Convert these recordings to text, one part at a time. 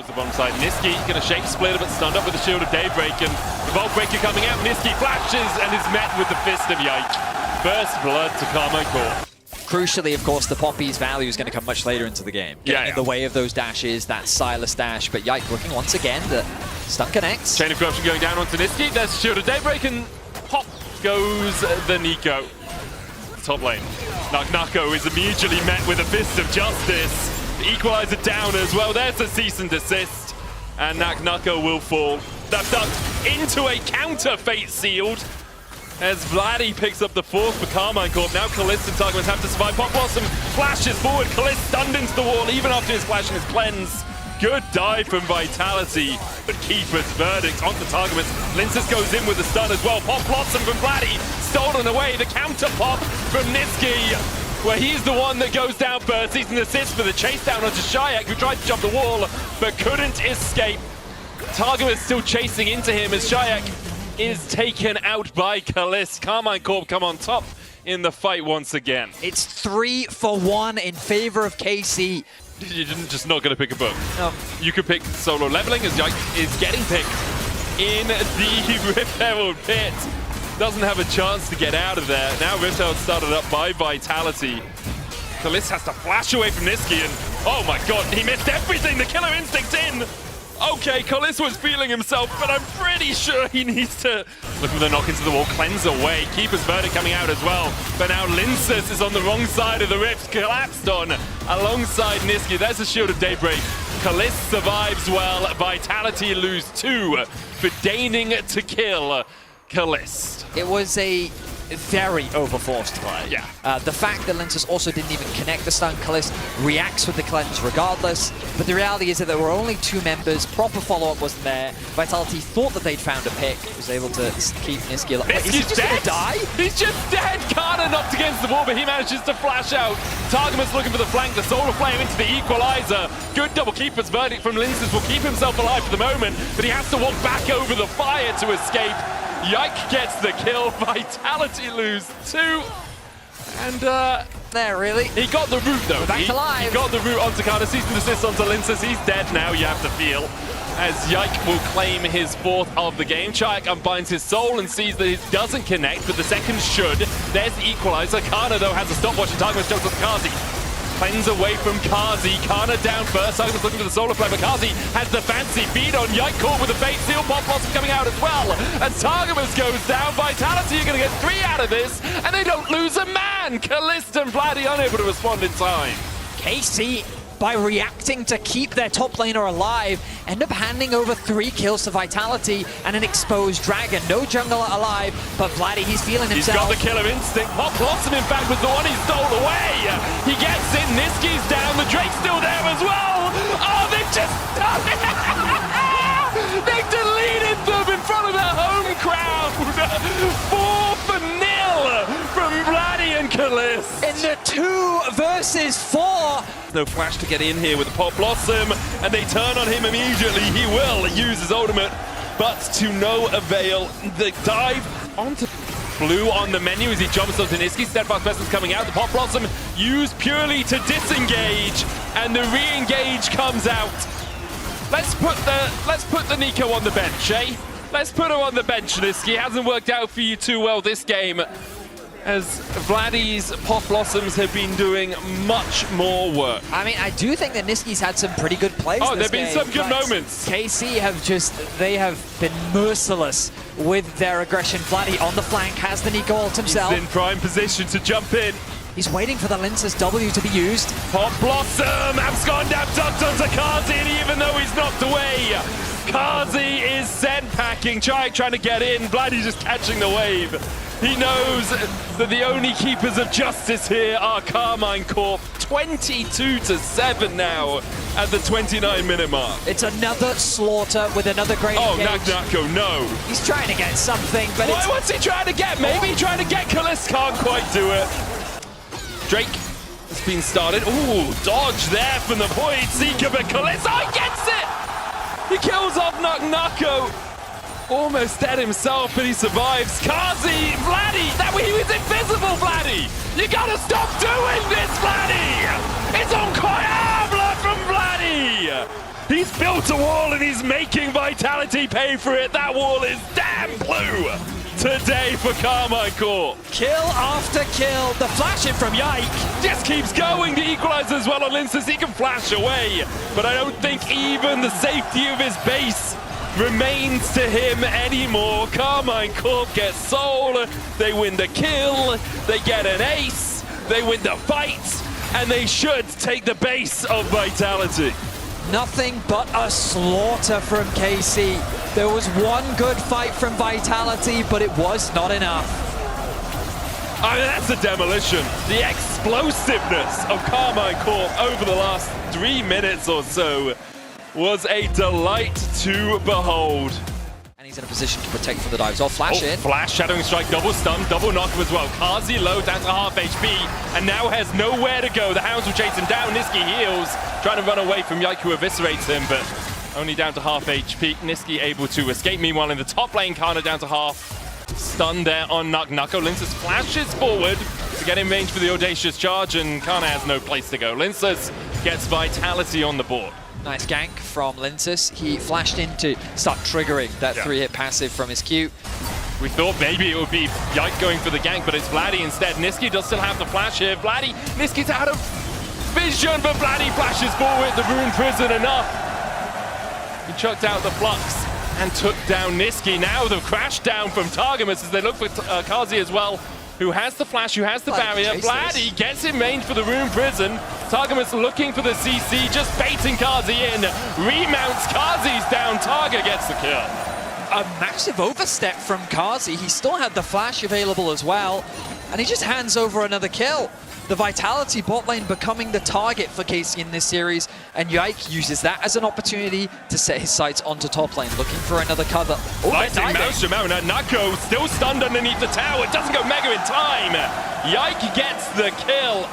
towards the bottom side. Niski going to shake Splitter, but stunned up with the Shield of Daybreak, and the Vault Breaker coming out. Niski flashes and is met with the Fist of Yike. First blood to Karmine Corp. Crucially, of course, the Poppy's value is going to come much later into the game. Getting in the way of those dashes, that Silas dash, but Yike looking once again, the stun connects. Chain of Corruption going down onto Niski. There's Shield of Daybreak, and pop goes the Nico. Top lane. Nako is immediately met with a Fist of Justice. The Equalizer down as well. There's a cease and desist. And Nako will fall. That's ducked into a counter Fate Sealed. As Vladdy picks up the fourth for Karmine Corp. Now Kalist and Targamas have to survive. Pop Blossom flashes forward. Kalist stunned into the wall even after his flash and his cleanse. Good dive from Vitality, but Keeper's verdict onto Targamas. Linces goes in with the stun as well. Pop Blossom from Vladdy, stolen away. The counter pop from Niski, where he's the one that goes down first. He's an assist for the chase down onto Shayak, who tried to jump the wall, but couldn't escape. Targamas still chasing into him as Shayak is taken out by Kalist. Karmine Corp come on top in the fight once again. It's 3-for-1 in favor of KC. You're just not going to pick a book. No. You could pick solo leveling as Yike is getting picked in the Rift Herald pit. Doesn't have a chance to get out of there. Now Rift Herald started up by Vitality. Kalist has to flash away from Niski, and oh my god, he missed everything. The Killer Instinct in. Okay, Kalist was feeling himself, but I'm pretty sure he needs to look for the knock into the wall, cleanse away. Keeper's verdict coming out as well. But now Linces is on the wrong side of the rift, collapsed on alongside Niski. There's a Shield of Daybreak. Kalist survives well. Vitality lose 2 for deigning to kill Kalist. It was a very overforced play. Yeah. The fact that Linces also didn't even connect the stun, Kalist reacts with the cleanse regardless, but the reality is that there were only 2 members, proper follow-up wasn't there. Vitality thought that they'd found a pick, was able to keep Niski alive. Is he just gonna die? He's just dead! Kana knocked against the wall, but he manages to flash out. Targamas looking for the flank, the Solar Flame into the Equalizer. Good double Keeper's verdict from Linces will keep himself alive for the moment, but he has to walk back over the fire to escape. Yike gets the kill, Vitality lose 2, and there really. He got the root though. Back alive. He got the root onto Kana, cease and desist onto Linces. He's dead now, you have to feel, as Yike will claim his 4th of the game. Chayak unbinds his soul and sees that it doesn't connect, but the second should. There's the Equalizer. Kana though has a stopwatch, and Targamas jumps onto Kazi. Cleanse away from Kazi. Kana down first. Targamas looking for the Solar Flame, but Kazi has the fancy beat on Yike caught with a Fate Seal. Pop Blossom coming out as well. And Targamas goes down. Vitality are going to get 3 out of this, and they don't lose a man. Kalist and Vladdy unable to respond in time. KC, by reacting to keep their top laner alive, end up handing over 3 kills to Vitality and an exposed Dragon. No jungler alive, but Vladdy, he's feeling himself. He's got the Killer Instinct. Pop Blossom, in fact, was the one he stole away. He gets in. Niski's down. The Drake's still there as well. Oh, they've just done it. They've deleted them in front of their home crowd. 4-0 from Vladdy and Kalist. In the 2 versus 4. No flash to get in here with the Pop Blossom, and they turn on him immediately. He will use his ultimate, but to no avail. The dive onto Blue on the menu as he jumps onto Niski. Steadfast Presence coming out. The Pop Blossom used purely to disengage, and the re-engage comes out. Let's put the Nico on the bench, eh? Let's put her on the bench, Niski. Hasn't worked out for you too well this game, as Vladdy's Pop Blossoms have been doing much more work. I mean, I do think that Niski's had some pretty good plays Oh, this there have been some good moments. KC they have been merciless with their aggression. Vladdy on the flank has the Nico ult himself. He's in prime position to jump in. He's waiting for the Linces W to be used. Pop Blossom, abscond, abduct onto Kazi, and even though he's knocked away, Kazi is sent packing. Chayak trying to get in, Vladdy just catching the wave. He knows that the only keepers of justice here are Karmine Corp. 22-7 now at the 29-minute mark. It's another slaughter with another great engage. Nako, no. He's trying to get something, but What's he trying to get? Maybe trying to get Kalist, can't quite do it. Drake has been started. Ooh, dodge there from the point. Seeker, but Kalist, he gets it! He kills off Nako. Almost dead himself, but he survives. Kazi, Vladdy, he was invisible, Vladdy! You gotta stop doing this, Vladdy! It's incroyable from Vladdy! He He's built a wall and he's making Vitality pay for it. That wall is damn blue today for Karmine Corp. Kill after kill. The flash in from Yike. Just keeps going. The equalizer as well on Linces. He can flash away, but I don't think even the safety of his base remains to him anymore. Karmine Corp gets soul. They win the kill. They get an ace. They win the fight, and they should take the base of Vitality. Nothing but a slaughter from KC. There was one good fight from Vitality, but it was not enough. I mean, that's a demolition. The explosiveness of Karmine Corp over the last 3 minutes or so was a delight to behold. And he's in a position to protect from the dives. Oh, flash in. Flash, Shadowing Strike, double stun, double knock as well. Kazi low down to half HP, and now has nowhere to go. The Hounds will chase him down. Niski heals, trying to run away from Yike, who eviscerates him, but only down to half HP. Niski able to escape. Meanwhile, in the top lane, Kana down to half. Stun there on Nucko. Linces flashes forward to get in range for the audacious charge, and Kana has no place to go. Linces gets Vitality on the board. Nice gank from Linces. He flashed in to start triggering that 3-hit passive from his Q. We thought maybe it would be Yike going for the gank, but it's Vladdy instead. Niski does still have the flash here. Vladdy, Niski's out of vision, but Vladdy flashes forward. The Rune Prison enough. He chucked out the Flux and took down Niski. Now the crash down from Targamas as they look for Kazi as well, who has the flash, who has the barrier. Vladdy gets in range for the Rune Prison. Targamas looking for the CC, just baiting Kazi in. Remounts, Kazi's down, Targa gets the kill. A massive overstep from Kazi. He still had the flash available as well, and he just hands over another kill. The Vitality bot lane becoming the target for KC in this series, and Yike uses that as an opportunity to set his sights onto top lane, looking for another cover. Oh, Fighting Maelstrom out, and Nucko still stunned underneath the tower. It doesn't go mega in time. Yike gets the kill.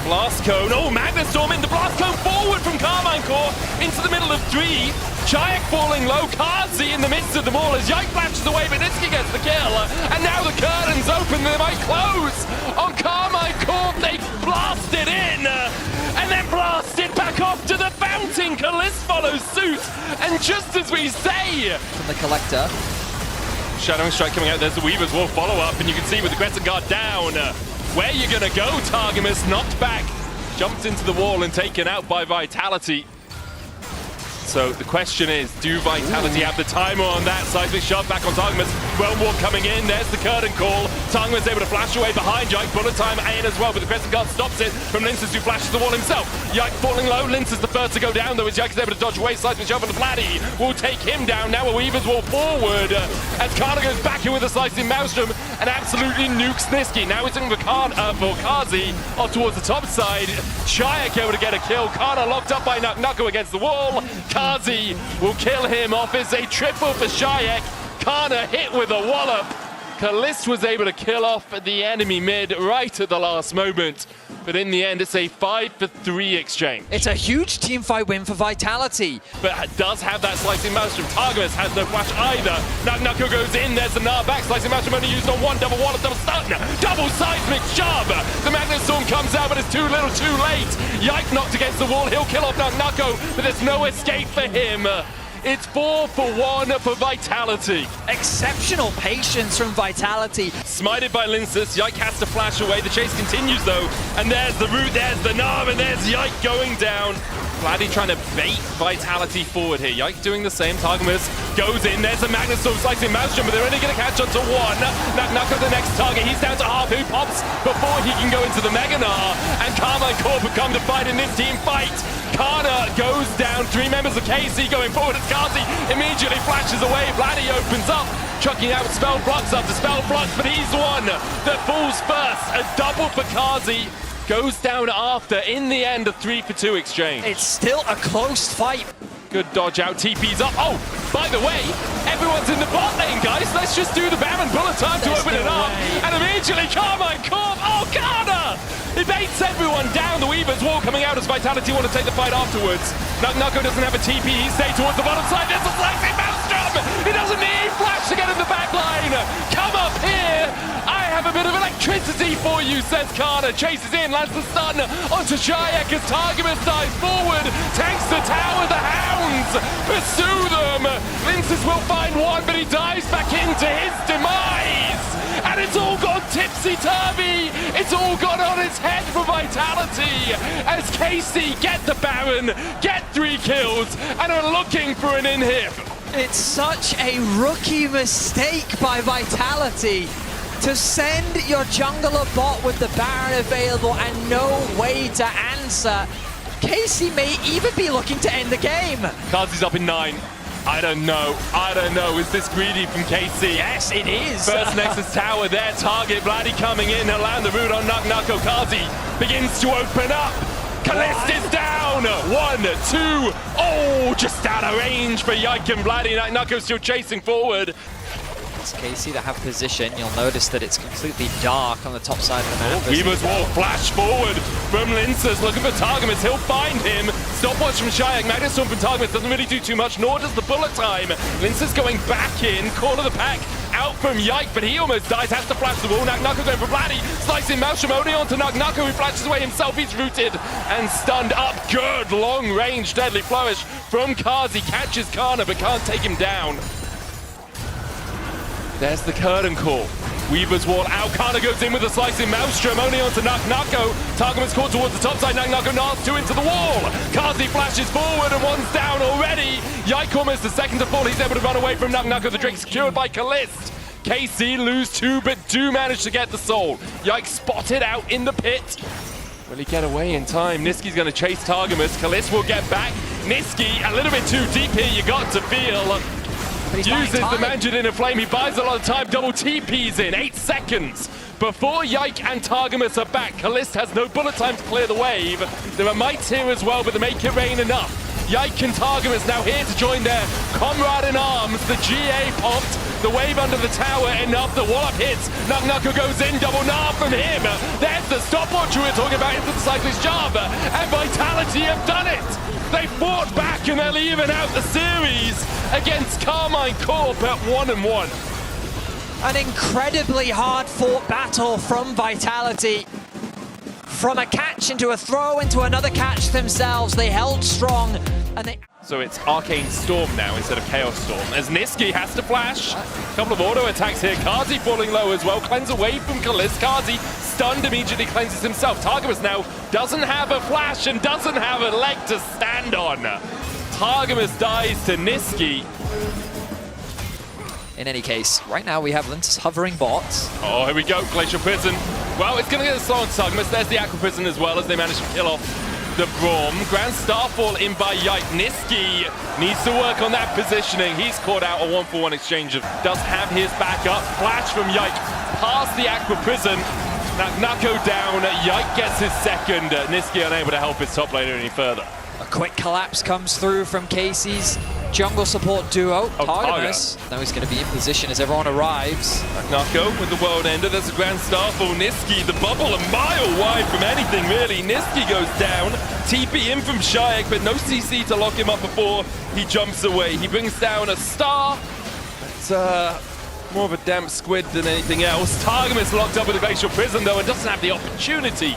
Blast Cone, oh, Magnus Storm in the Blast Cone forward from Karmine Corp into the middle of 3. Chayak falling low, Kazi in the midst of them all as Yike flashes away, but Niski gets the kill. And now the curtain's open, they might close on Karmine Corp. They blast it in, and then blast it back off to the fountain. Kalist follows suit, and just as we say... From the Collector. Shadowing Strike coming out, there's the Weaver's Wall follow-up, and you can see with the Crescent Guard down, where you gonna go, Targamas, knocked back, jumped into the wall and taken out by Vitality. So the question is, do Vitality have the timer on that? Seismic shove back on Targamas. Realm Walk coming in, there's the curtain call. Targamas able to flash away behind Yike. Bullet time in as well, but the Crescent Guard stops it from Linces, who flashes the wall himself. Yike falling low, Linces the first to go down though, as Yike is able to dodge away. Seismic shove on the Vladdy will take him down. Now a Weaver's Wall forward as Kana goes back in with a slicing Maelstrom and absolutely nukes Niski. Now it's in for Kazi off towards the top side. Chayak able to get a kill. Kana locked up by Nucko against the wall. Kazi will kill him off. It's a triple for Chayak. Kana hit with a wallop. Kalist was able to kill off the enemy mid right at the last moment. But in the end, it's a 5-for-3 exchange. It's a huge teamfight win for Vitality. But it does have that slicing Maelstrom. Targamas has no flash either. Nucko goes in, there's the Gnar back. Slicing Maelstrom only used on one, double wallop, double stun. Double seismic shove. The Magnus Storm comes out, but it's too little, too late. Yike knocked against the wall. He'll kill off Nucko, but there's no escape for him. It's 4-for-1 for Vitality. Exceptional patience from Vitality. Smited by Linces, Yike has to flash away. The chase continues though, and there's the root, there's the Gnar, and there's Yike going down. Vladdy trying to bait Vitality forward here. Yike doing the same. Targamas goes in, there's a Magnus Storm slicing Maelstrom, but they're only going to catch on to one. Nucko the next target, he's down to half, who pops before he can go into the Mega Gnar, and Karmine Corp have come to fight in this team fight. Kana goes down, 3 members of KC going forward as Kazi immediately flashes away. Vladdy opens up, chucking out Spell Flux after Spell Flux, but he's the one that falls first. A double for Kazi, goes down after. In the end, a 3-for-2 exchange. It's still a close fight. Good dodge out, TP's up. Oh, by the way, everyone's in the bot lane, guys. Let's just do the Baron bullet time to open it up. And immediately, Karmine Corp, oh, Kana! He baits everyone down. The Weaver's Wall coming out as Vitality want to take the fight afterwards. Nucko doesn't have a TP. He stays towards the bottom side. There's a slicing Maelstrom. He doesn't need flash to get in the back line. Come up here. I have a bit of electricity for you, says Kana. Chases in, lands the stun onto Shayak as Targamas dives forward. Takes the tower, the Hounds pursue them. Linces will find one, but he dives back into his demise. And it's all gone tipsy-turvy. It's all gone on its head for Vitality as KC get the Baron, get 3 kills, and are looking for an inhib. It's such a rookie mistake by Vitality to send your jungler bot with the Baron available and no way to answer. KC may even be looking to end the game. Kazi's up in 9. I don't know. Is this greedy from KC? Yes, it is. First Nexus Tower, their target. Vladdy coming in. He'll land the root on Nuko. Kazi begins to open up. Kalist is down. 1, 2. Oh, just out of range for Yike and Vladdy. Nuko still chasing forward. It's KC that have position. You'll notice that it's completely dark on the top side of the map. Weaver's Wall flash forward from Linces, looking for Targamas. He'll find him. Stopwatch from Shayak. Magnus Storm from Targamas doesn't really do too much, nor does the bullet time. Linces going back in, corner of the pack, out from Yike, but he almost dies, has to flash the wall. Nuko going for Vladdy, slicing Maelstrom only onto Nuko, who flashes away himself. He's rooted and stunned up. Good long range deadly flourish from Kazi, catches Kana but can't take him down. There's the curtain call. Weaver's Wall out. Kana goes in with a slicing Maelstrom, only onto Nuko. Targamas caught towards the top side. Nuko knocks 2 into the wall. Kazi flashes forward and 1's down already. Yike almost the second to fall. He's able to run away from Nuko. The Drake secured by Kalist. KC lose 2, but do manage to get the soul. Yike spotted out in the pit. Will he get away in time? Niski's going to chase Targamas. Kalist will get back. Niski a little bit too deep here, you got to feel. Uses the Manjid in a flame, he buys a lot of time, double TPs in, 8 seconds. Before Yike and Targamas are back, Kalist has no bullet time to clear the wave. There are mites here as well, but they make it rain enough. Yike and Targamas now here to join their comrade in arms. The GA popped, the wave under the tower, enough, the wallop hits. Nuko goes in, double gnar from him. There's the stopwatch we were talking about into the cyclist job, and Vitality have done it. They fought back and they'll even out the series against Karmine Corp at 1-1. An incredibly hard-fought battle from Vitality. From a catch into a throw into another catch themselves, they held strong and they... So it's Arcane Storm now instead of Chaos Storm, as Niski has to flash. A couple of auto attacks here. Kazi falling low as well. Cleanse away from Kalist. Kazi stunned, immediately cleanses himself. Targamas now doesn't have a flash and doesn't have a leg to stand on. Targamas dies to Niski. In any case, right now we have Linces hovering bots. Oh, here we go. Glacial Prison. Well, it's going to get a slow on Targamas. There's the Aqua Prison as well as they manage to kill off the Braum. Grand Starfall in by Yike. Niski needs to work on that positioning. He's caught out a 1-for-1 exchange. Does have his backup. Flash from Yike past the Aqua Prison. Nuko down. Yike gets his second. Niski unable to help his top laner any further. A quick collapse comes through from KC's jungle support duo, Targamas. Now he's going to be in position as everyone arrives. Nuko with the World Ender. There's a Grand Starfall. Niski, the bubble a mile wide from anything really. Niski goes down. TP in from Shayak, but no CC to lock him up before he jumps away. He brings down a star. But more of a damp squid than anything else. Targamas locked up with a Glacial Prison though and doesn't have the opportunity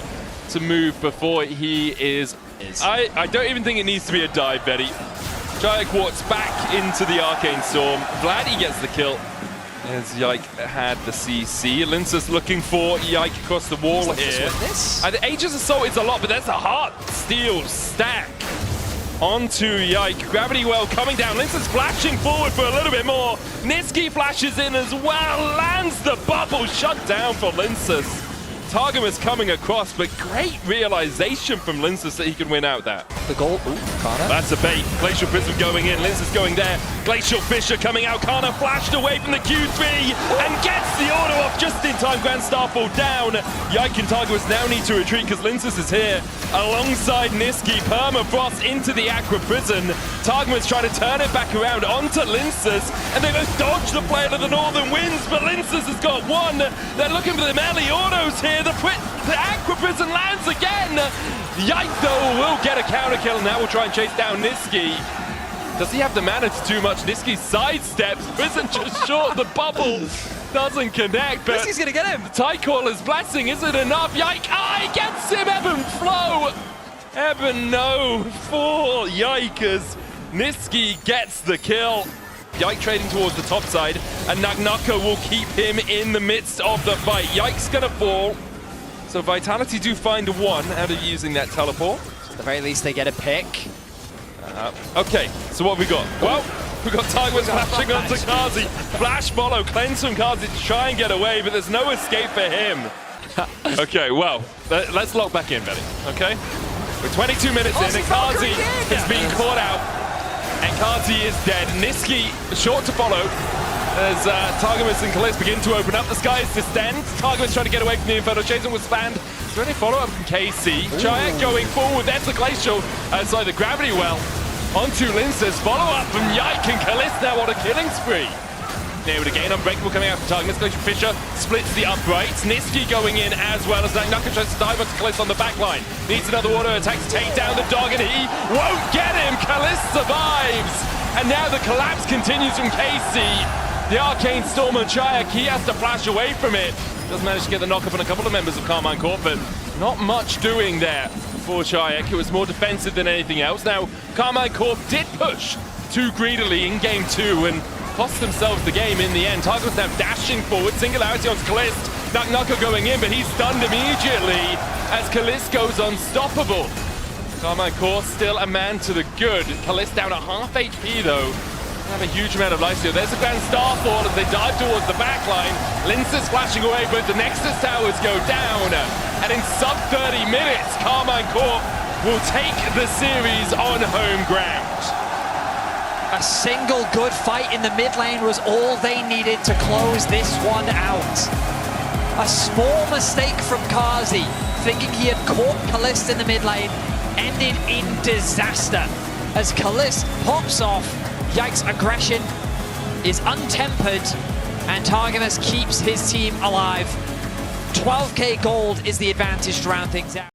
to move before he is... I don't even think it needs to be a dive, Betty. Shayak walks back into the Arcane Storm. Vladdy gets the kill as Yike had the CC. Linces looking for Yike across the wall here. Aegis Assault is a lot, but there's a Heart Steel stack onto Yike. Gravity Well coming down. Linces flashing forward for a little bit more. Niski flashes in as well. Lands the bubble. Shut down for Linces. Targamas coming across, but great realization from Linces that he can win out that. The goal, Kana. That's a bait. Glacial Prism going in, Linces going there. Glacial Fisher coming out, Kana flashed away from the Q3 and gets the auto off just in time. Grand Starfall down. Yike and Targamas now need to retreat because Linces is here alongside Niski. Permafrost into the Aqua Prison. Targamas trying to turn it back around onto Linces, and they both dodge the Flail of the Northern Winds, but Linces has got one. They're looking for the melee autos here. The Aqua Prison lands again. Yike, though, will get a counter kill, and now we'll try and chase down Niski. Does he have the mana to do much? Niski sidesteps. Prison just short of the bubble. Doesn't connect, but He's gonna get him. Tycaller's blessing isn't enough. Yike! Ah, he gets him! Eben Flow! Eben no! Full yikers. Niski gets the kill. Yike trading towards the top side, and Nagnaka will keep him in the midst of the fight. Yike's gonna fall. So Vitality do find one out of using that teleport. At the very least, they get a pick. Okay, so what have we got? Well, we got Targmas flashing onto Kazi. Flash follow, cleanse from Kazi to try and get away, but there's no escape for him. Okay, well, let's lock back in, Benny, okay? We're 22 minutes in, and Kazi has been caught out. And Kazi is dead. Niski, short to follow. As Targamas and Kalist begin to open up, the skies distend. Targamas trying to get away from the Inferno. Chasing with Spand. Is there any follow-up from KC? Chayak going forward. There's the glacial. Sorry, the gravity well. Onto Lince's follow-up from Yike and Kalist now on a killing spree. Nailed again. Unbreakable coming out from Targamas. Glacial Fisher splits the uprights. Niski going in as well as Nagnaka tries to dive onto Kalist on the back line. Needs another auto attack to take down the dog, and he won't get him. Kalist survives. And now the collapse continues from KC. The Arcane Storm on Chayak, he has to flash away from it. Does manage to get the knock-up on a couple of members of Karmine Corp, but not much doing there for Chayak. It was more defensive than anything else. Now, Karmine Corp did push too greedily in game 2 and cost themselves the game in the end. Target's now dashing forward, singularity on Kalist. Nagnaka going in, but he's stunned immediately as Kalist goes unstoppable. Karmine Corp still a man to the good. Kalist down at half HP though. Have a huge amount of life steal. There's a Grand Starfall as they dive towards the back line. Lince's flashing away, but the Nexus towers go down. And in sub 30 minutes, Karmine Corp will take the series on home ground. A single good fight in the mid lane was all they needed to close this one out. A small mistake from Kazi, thinking he had caught Kalist in the mid lane, ended in disaster. As Kalist pops off, Yike's aggression is untempered, and Targamas keeps his team alive. 12k gold is the advantage to round things out.